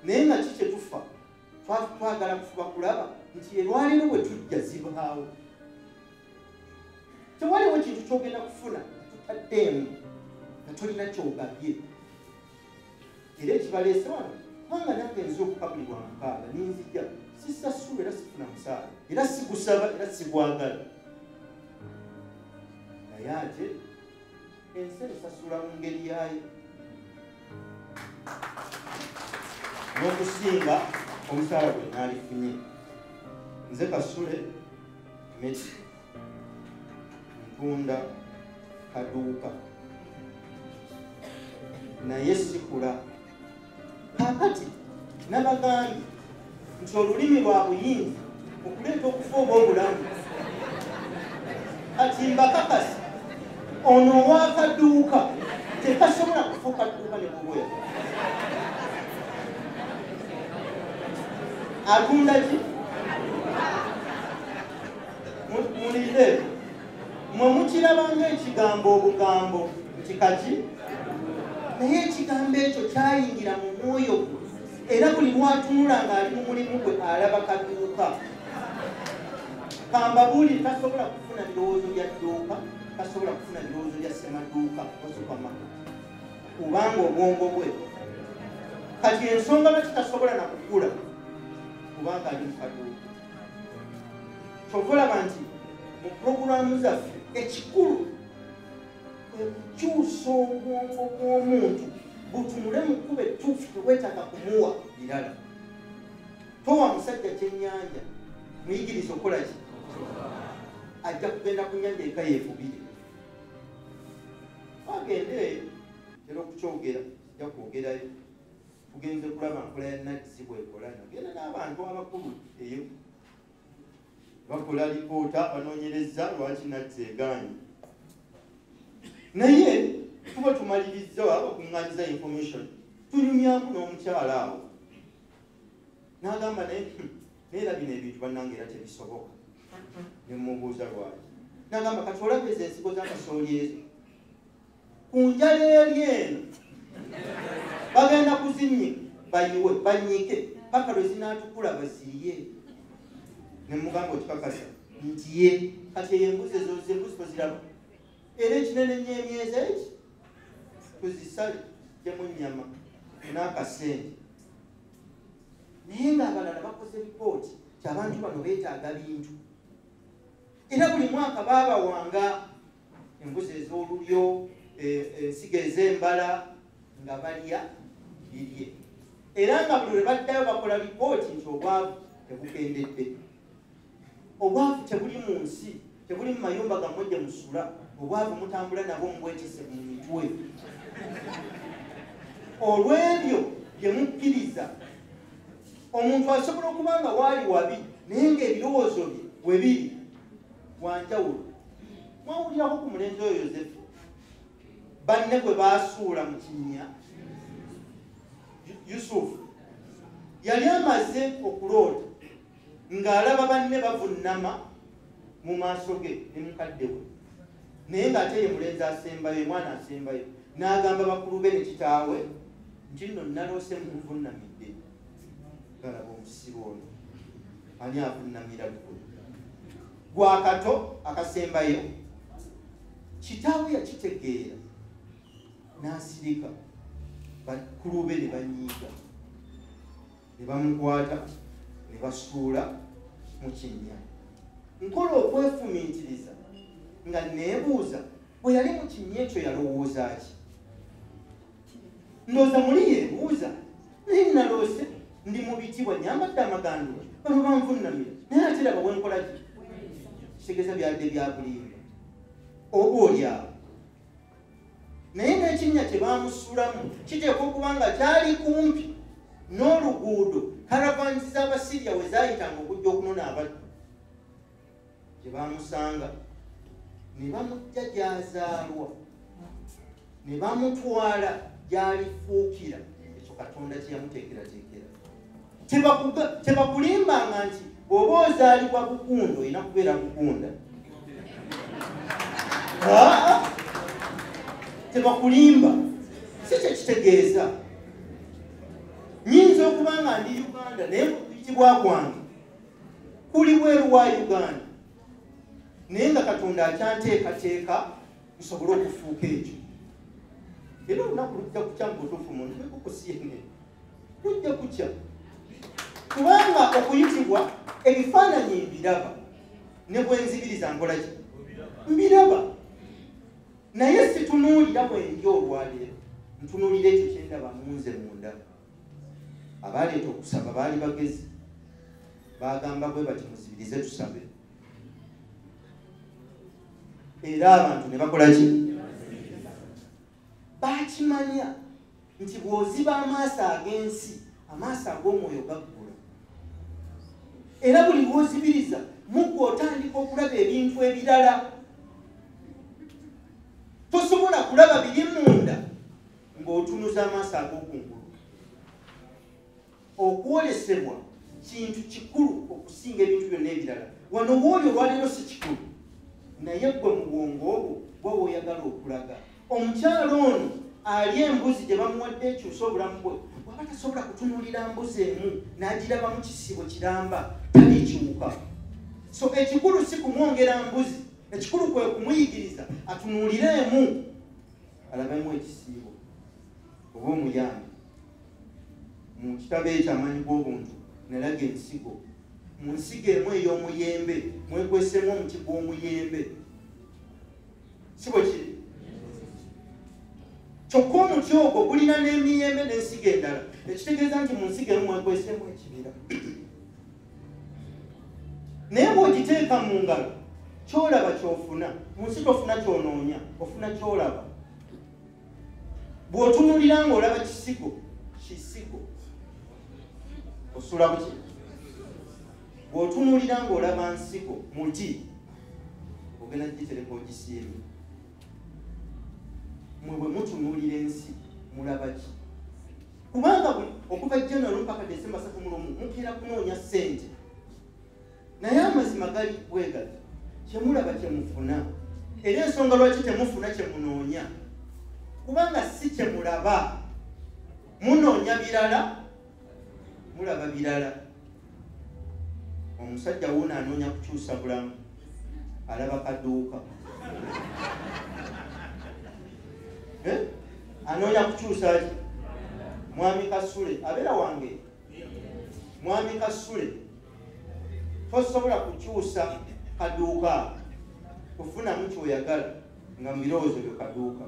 Naye nga kikye tufa twagala kufuba kulaba nti erwaliro bwe tujja zibaawo. Tewaliwo kintu kyogenda kufuna tutaddeemu nga tolina kyogabye. Era ekibaleese wano kubanga nange nze okukabulirwa 6 ninzija sisasula era sifuna musaala era sigusaba era sigwagala. Naye ate ensi esasula mu ngeri yaayo n'okusinga omusaala gwe naalifunye. Nze Kasule Meti ntunda kaduuka naye sikula. Kaakati nabagambye nti olulimi lwa buyinza okuleeta okufa oba obulamu. Kati mbakakasi ono ow'akaduuka tekasobola kufuuka dduuka ne buboya. Atunda ki? Mulinde mwe mukirabanga ekigambo obugambo nti kati, naye ekigambo ekyo kyayingira mu mwoyo gwe, era buli lwatunula ng'ali mu mulimu gwe alaba kaduuka. Kambabuuli tasobola kufuna birowoozo bya dduuka, tasobola kufuna birowoozo bya ssemaduuka wa supermarket, kubanga obwongo bwe kati ensonga lwaki tasobola na kugula kubanga ali mu kaduuka. Kyova olaba nti mu puroguramu zaffe ekikulu kwe kukyusa obwongo bw'omuntu butunule mu kkuba ettuufu, teweetaaga kumuwa birala. Towa musajja kyennyanja muyigiriza okukola ki? Ajja kugenda ku nnyanja eka yeefubire. Agende eyo era okukyogera ja kwogerayo tugenze kulaba nkola ya NADS bwekola nagenda n'abantu abakulu eyo bakola lipoota banoonyereza lwaki NADS egaanyi naye tuba tumaliriza bakuŋŋanyiza information tunyumyamu n'omukyala awo n'agamba neera bino ebintu bannange era tebisoboka ne mubuuza lwaki n'agamba kati olaba ezo ensigo z'akasooli ezo ku njala eri eno bagenda kuzinyika bayiwe banyike paka lwe zinaatukula bazirye ne mugamba okikakasa nti ye kati eyo embuzi ezo zembuzi toziraba era ekinene nnyo emyezi eki tuzisale gyemu nnyama n'akasente naye ng'abalala bakoze lipooti kyabantu bano beetaaga bintu era buli mwaka baabawanga embuzi ez'olulyo ensigo ez'embala nga balya birye era nga buli lwe baddayo bakola lipooti nti obwavu tebukendedde obwavu tebuli mu nsi tebuli mu mayumba gammwe gye musula obwavu mutambula nabo mubwetise mu mitwe olw'ebyo bye mukkiriza omuntu asobola okuba nga waali wabi naye ng'ebirowoozo bye we biri wanjawulo mwawulirako ku mulenzi oyo Yozefu banne gwe baasuula mu kinnya Yusufu yali amaze okuloota ng'alaba banne bavunnama mu maaso ge ne mukadde we naye ng'ate ye mulenzi asembayo mwana asembayo n'agamba bakulu be ne kitaawe nti nno naloose munvunnamidde galaba omusibe ono ani avunnamira gwakato akasembayo kitaawe yakitegeera n'asirika bakulu be ne banyiiga ne bamukwata ne basuula mu kinnya nkola okwefumiitiriza nga neebuuza bwe yali mu kinnya ekyo yalowooza ki ndowooza muli yeebuuza naye naloose ndi mu bitibwa nyambadde amagandula bano banvunnamira naye ate raba bwe nkola ki kitegeeza byadde bya bulimba oba oli awo naye n'ekinnya kye baamusulamu kiteekwa okuba nga kyali kumpi n'oluguudo karavansi z'Abasiriya we zaayitanga okujja okunona abaddu gye baamusanga ne bamujja gy'azaalwa ne bamutwala gy'alifuukira ekyo Katonda kye yamuteekerateekera tebakulimbanga nti bw'oba ozaalibwa bukunda olina kubeera bukunda tebakulimba si kye kitegeeza nyinza okuba nga ndi Uganda naye kuyitibwa kwange kuli bweru wa Uganda naye nga Katonda akyanteekateeka nsobole okufuuka ekyo era olunaku lujja kukya mu butuufu muntu ekukusiene lujja kukya kubanga okuyitibwa ebifaananyi mbiraba ne bwenzibiriza nkola ki mbiraba naye situnuulira bwendi olwaleero ntunuulira ekyo kyendaba munze munda abaleeta okusaba baali bagezi bagamba bwe bati muzibirize tusabe era abantu ne bakola ki bakimanya nti bw'oziba amaaso ag'ensi amaaso ag'omwoyo gaggula era buli bw'ozibiriza muggwe otandika okulaba ebintu ebirala tosobola kulaba biri munda ng'otunuza amaaso ag'okungulu okwolesebwa kintu kikulu okusinga ebintu byonna ebirala wano bw'oli olwaleero si kikulu naye gwe mu bwongo obwo bw'oba oyagala okulaga omukyalo ono ali embuzi gye bamuwadde ekyusa obulamu bwe waba tasobola kutunuulira mbuzi emu n'agiraba mu kisibo kiramba talikiwuka so ekikulu si kumwongera mbuzi ekikulu kwe kumuyigiriza atunuuliremu alabemu ekisiibo oba omuyambi mu kitabo ekyamanyi g'obuntu nalaga ensigo mu nsigo emu ey'omuyembe mwekwesemu omuti gw'omuyembe si bwe kiri kyokka omuti ogwo gulina n'emiyembe n'ensigo endala ekitegeeza nti mu nsigo emu mwekwesemu ekibira naye bw'ogiteeka mu ngalo kyolaba kyofuna mu nsi tofuna kyonoonya ofuna kyolaba bw'otunulira ng'olaba kisigo osula buki bw'otunulira ng'olaba nsigo muti ogenda gitereka ogisiimye mwe bwe mutunulira ensi mulaba ki kubanga okuva January mpaka December 31 mukeera kunoonya ssente naye amazima gali bwegati kyemulaba kyemufuna era ensonga lwaki temufuna kyemunoonya kubanga si kyemulaba munoonya birala mulaba birala omusajja wuuna anoonya kukyusa bulamu alaba kaduuka anoonya kukyusa ki mwami Kasule abeera wange mwami Kasule tosobola kukyusa kaduuka kufunamu kyoyagala nga mu birowoozo byo kaduuka